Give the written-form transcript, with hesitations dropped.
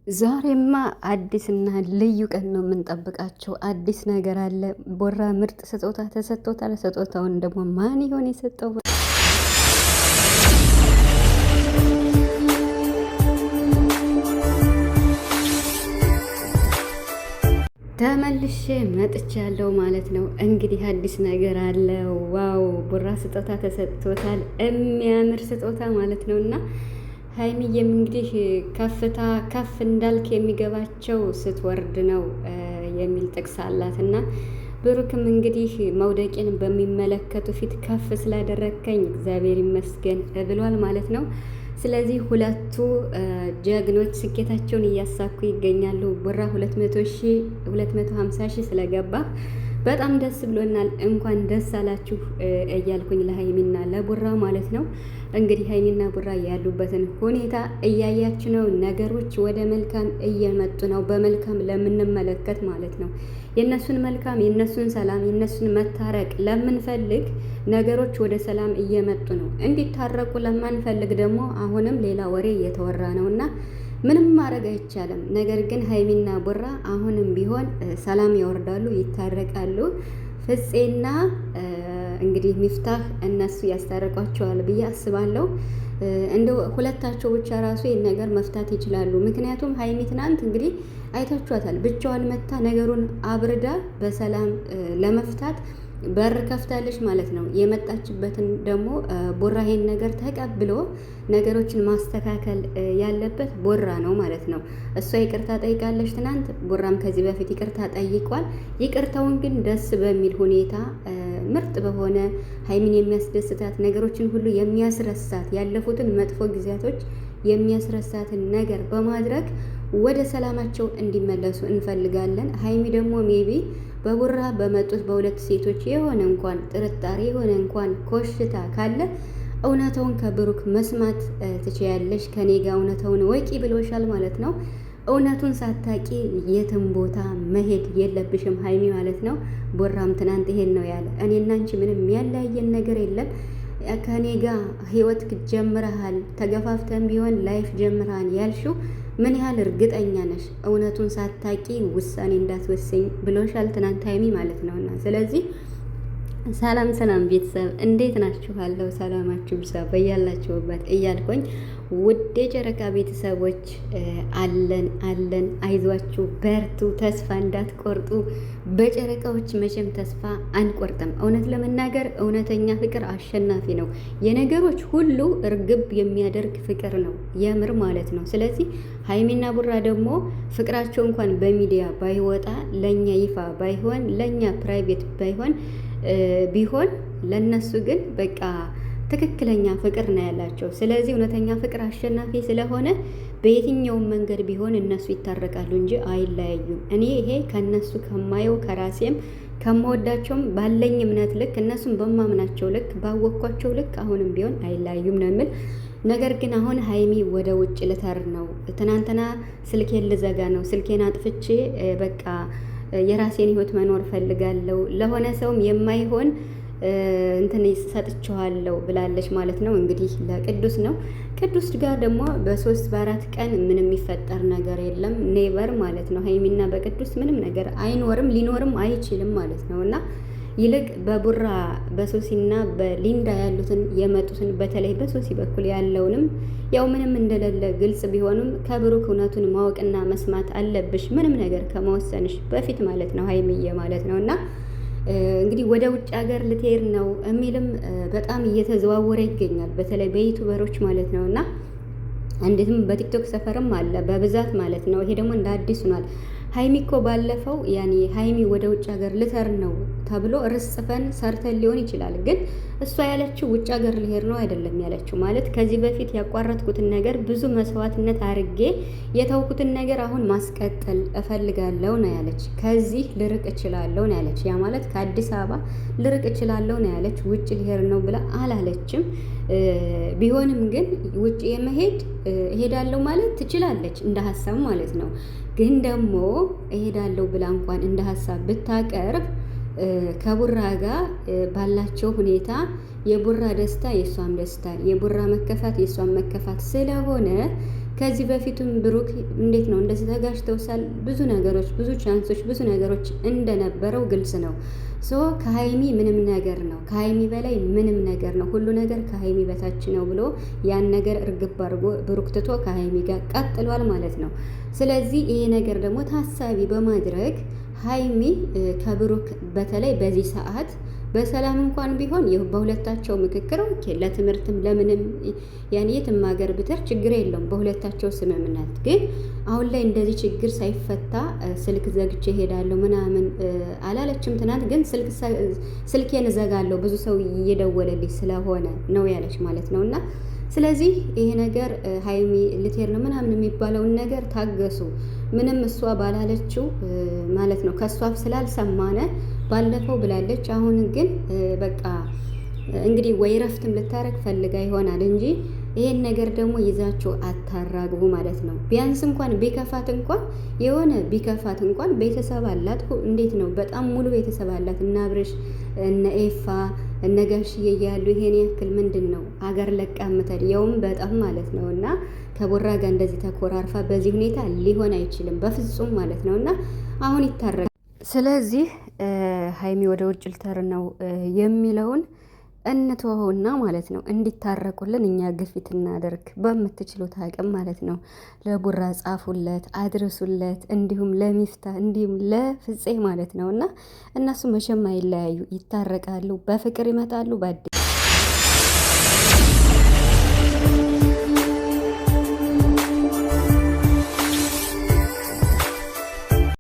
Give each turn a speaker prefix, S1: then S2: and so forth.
S1: ዛሬማ አዲስና ልዩ ቀን ነው የምንጠብቃቸው። አዲስ ነገር አለ። ቦራ ምርጥ ስጦታ ተሰጥቶታል። ስጦታውን ደግሞ ማን ይሆን የሰጠው? ተመልሼ መጥቻለሁ ማለት ነው። እንግዲህ አዲስ ነገር አለ። ዋው! ቦራ ስጦታ ተሰጥቶታል። የሚያምር ስጦታ ማለት ነው እና ሀይሚዬም እንግዲህ ከፍታ ከፍ እንዳልክ የሚገባቸው ስትወርድ ነው የሚል ጥቅስ አላት እና ብሩክም እንግዲህ መውደቄን በሚመለከቱ ፊት ከፍ ስላደረግከኝ እግዚአብሔር ይመስገን ብሏል ማለት ነው። ስለዚህ ሁለቱ ጀግኖች ስኬታቸውን እያሳኩ ይገኛሉ። ቡራ 250 ሺህ ስለገባ በጣም ደስ ብሎናል። እንኳን ደስ አላችሁ እያልኩኝ ለሀይሚና ለቡራ ማለት ነው። እንግዲህ ሀይሚና ቡራ ያሉበትን ሁኔታ እያያች ነው። ነገሮች ወደ መልካም እየመጡ ነው። በመልካም ለምንመለከት ማለት ነው የነሱን መልካም፣ የነሱን ሰላም፣ የነሱን መታረቅ ለምንፈልግ ነገሮች ወደ ሰላም እየመጡ ነው። እንዲታረቁ ለማንፈልግ ደግሞ አሁንም ሌላ ወሬ እየተወራ ነው እና ምንም ማድረግ አይቻልም። ነገር ግን ሀይሚና ቡራ አሁንም ቢሆን ሰላም ያወርዳሉ፣ ይታረቃሉ። ፍፄና እንግዲህ ሚፍታህ እነሱ ያስታርቋቸዋል ብዬ አስባለሁ። እንደ ሁለታቸው ብቻ ራሱ ይህን ነገር መፍታት ይችላሉ። ምክንያቱም ሀይሚ ትናንት እንግዲህ አይታችኋታል፣ ብቻዋን መታ ነገሩን አብርዳ በሰላም ለመፍታት በር ከፍታለች ማለት ነው። የመጣችበትን ደግሞ ቦራ ይሄን ነገር ተቀብሎ ነገሮችን ማስተካከል ያለበት ቦራ ነው ማለት ነው። እሷ ይቅርታ ጠይቃለች ትናንት፣ ቦራም ከዚህ በፊት ይቅርታ ጠይቋል። ይቅርታውን ግን ደስ በሚል ሁኔታ ምርጥ በሆነ ሀይሚን የሚያስደስታት ነገሮችን ሁሉ የሚያስረሳት ያለፉትን መጥፎ ጊዜያቶች የሚያስረሳትን ነገር በማድረግ ወደ ሰላማቸው እንዲመለሱ እንፈልጋለን። ሀይሚ ደግሞ ሜቢ በቡራ በመጡት በሁለት ሴቶች የሆነ እንኳን ጥርጣሬ የሆነ እንኳን ኮሽታ ካለ እውነታውን ከብሩክ መስማት ትችያለሽ። ከኔ ጋር እውነታውን ወቂ ብሎሻል ማለት ነው። እውነቱን ሳታቂ የትም ቦታ መሄድ የለብሽም ሀይሚ ማለት ነው። ቦራም ትናንት ይሄን ነው ያለ። እኔና አንቺ ምንም ያለያየን ነገር የለም። ከኔ ጋር ህይወት ጀምረሃል፣ ተገፋፍተን ቢሆን ላይፍ ጀምረሃል ያልሽው ምን ያህል እርግጠኛ ነሽ? እውነቱን ሳታቂ ውሳኔ እንዳትወሰኝ ብሎሻል ትናንት ሀይሚ ማለት ነውና ስለዚህ ሰላም ሰላም ቤተሰብ እንዴት ናችኋለሁ? ሰላማችሁ ብዛ በያላችሁበት እያልኩኝ ውድ የጨረቃ ቤተሰቦች አለን አይዟችሁ፣ በርቱ፣ ተስፋ እንዳትቆርጡ። በጨረቃዎች መቼም ተስፋ አንቆርጥም። እውነት ለመናገር እውነተኛ ፍቅር አሸናፊ ነው። የነገሮች ሁሉ እርግብ የሚያደርግ ፍቅር ነው የምር ማለት ነው። ስለዚህ ሀይሚና ቡራ ደግሞ ፍቅራቸው እንኳን በሚዲያ ባይወጣ፣ ለእኛ ይፋ ባይሆን፣ ለእኛ ፕራይቬት ቢሆን ለነሱ ግን በቃ ትክክለኛ ፍቅር ነው ያላቸው። ስለዚህ እውነተኛ ፍቅር አሸናፊ ስለሆነ በየትኛውም መንገድ ቢሆን እነሱ ይታረቃሉ እንጂ አይለያዩም። እኔ ይሄ ከነሱ ከማየው ከራሴም ከመወዳቸውም ባለኝ እምነት ልክ እነሱም በማምናቸው ልክ ባወቅኳቸው ልክ አሁንም ቢሆን አይለያዩም ነው የምል። ነገር ግን አሁን ሀይሚ ወደ ውጭ ልተር ነው። ትናንትና ስልኬን ልዘጋ ነው፣ ስልኬን አጥፍቼ በቃ የራሴን ህይወት መኖር ፈልጋለሁ፣ ለሆነ ሰውም የማይሆን እንትን ሰጥቼዋለሁ ብላለች ማለት ነው። እንግዲህ ለቅዱስ ነው። ቅዱስ ጋር ደግሞ በ3 በ4 ቀን ምንም የሚፈጠር ነገር የለም፣ ኔቨር ማለት ነው። ሀይሚና በቅዱስ ምንም ነገር አይኖርም፣ ሊኖርም አይችልም ማለት ነው እና ይልቅ በቡራ በሶሲና በሊንዳ ያሉትን የመጡትን በተለይ በሶሲ በኩል ያለውንም ያው ምንም እንደሌለ ግልጽ ቢሆንም ከብሩክ እውነቱን ማወቅና መስማት አለብሽ፣ ምንም ነገር ከመወሰንሽ በፊት ማለት ነው ሀይሚዬ ማለት ነው እና እንግዲህ ወደ ውጭ ሀገር ልትሄድ ነው የሚልም በጣም እየተዘዋወረ ይገኛል፣ በተለይ በዩቱበሮች ማለት ነው እና እንዴትም በቲክቶክ ሰፈርም አለ በብዛት ማለት ነው። ይሄ ደግሞ እንደ አዲስ ሆኗል። ሀይሚ እኮ ባለፈው ያኔ ሀይሚ ወደ ውጭ ሀገር ልተር ነው ተብሎ ርዕስ ጽፈን ሰርተን ሊሆን ይችላል። ግን እሷ ያለችው ውጭ ሀገር ልሄድ ነው አይደለም ያለችው። ማለት ከዚህ በፊት ያቋረጥኩትን ነገር ብዙ መስዋዕትነት አርጌ የተውኩትን ነገር አሁን ማስቀጠል እፈልጋለሁ ነው ያለች። ከዚህ ልርቅ እችላለሁ ነው ያለች። ያ ማለት ከአዲስ አበባ ልርቅ እችላለሁ ነው ያለች። ውጭ ልሄድ ነው ብላ አላለችም። ቢሆንም ግን ውጭ የመሄድ እሄዳለሁ ማለት ትችላለች እንደ ሀሳብ ማለት ነው። ግን ደግሞ እሄዳለሁ ብላ እንኳን እንደ ሀሳብ ብታቀርብ ከቡራ ጋር ባላቸው ሁኔታ የቡራ ደስታ የእሷም ደስታ፣ የቡራ መከፋት የእሷም መከፋት ስለሆነ ከዚህ በፊቱም ብሩክ እንዴት ነው እንደዚህ ተጋጭተውሳል። ብዙ ነገሮች፣ ብዙ ቻንሶች፣ ብዙ ነገሮች እንደነበረው ግልጽ ነው። ሶ ከሀይሚ ምንም ነገር ነው፣ ከሀይሚ በላይ ምንም ነገር ነው፣ ሁሉ ነገር ከሀይሚ በታች ነው ብሎ ያን ነገር እርግብ አድርጎ ብሩክ ትቶ ከሀይሚ ጋር ቀጥሏል ማለት ነው። ስለዚህ ይሄ ነገር ደግሞ ታሳቢ በማድረግ ሀይሚ ከብሩክ በተለይ በዚህ ሰዓት በሰላም እንኳን ቢሆን ይህ በሁለታቸው ምክክር ኦኬ፣ ለትምህርትም ለምንም ያን የትም ሀገር ብትር ችግር የለውም በሁለታቸው ስምምነት። ግን አሁን ላይ እንደዚህ ችግር ሳይፈታ ስልክ ዘግቼ እሄዳለሁ ምናምን አላለችም ትናንት። ግን ስልኬን እዘጋለሁ ብዙ ሰው እየደወለልኝ ስለሆነ ነው ያለች ማለት ነው። እና ስለዚህ ይሄ ነገር ሀይሚ ልትሄድ ነው ምናምን የሚባለውን ነገር ታገሱ። ምንም እሷ ባላለችው ማለት ነው ከእሷ ስላልሰማነ ባለፈው ብላለች። አሁን ግን በቃ እንግዲህ ወይ ረፍትም ልታረግ ፈልጋ ይሆናል እንጂ ይሄን ነገር ደግሞ ይዛችሁ አታራግቡ ማለት ነው። ቢያንስ እንኳን ቢከፋት እንኳን የሆነ ቢከፋት እንኳን ቤተሰብ አላት። እንዴት ነው በጣም ሙሉ ቤተሰብ አላት። እነ አብርሽ እነ ኤፋ እነ ጋሽዬ እያሉ ይሄን ያክል ምንድን ነው አገር ለቃ ምትሄድ ያውም በጣም ማለት ነው። እና ከቦራ ጋር እንደዚህ ተኮራርፋ በዚህ ሁኔታ ሊሆን አይችልም በፍጹም ማለት ነው። እና አሁን ይታረጋል። ስለዚህ ሀይሚ ወደ ውጭ ልተር ነው የሚለውን እንተወውና ማለት ነው እንዲታረቁልን እኛ ግፊት እናደርግ በምትችሉት አቅም ማለት ነው። ለቡራ ጻፉለት፣ አድርሱለት፣ እንዲሁም ለሚፍታ እንዲሁም ለፍፄ ማለት ነው። እና እነሱ መቼም አይለያዩ፣ ይታረቃሉ፣ በፍቅር ይመጣሉ።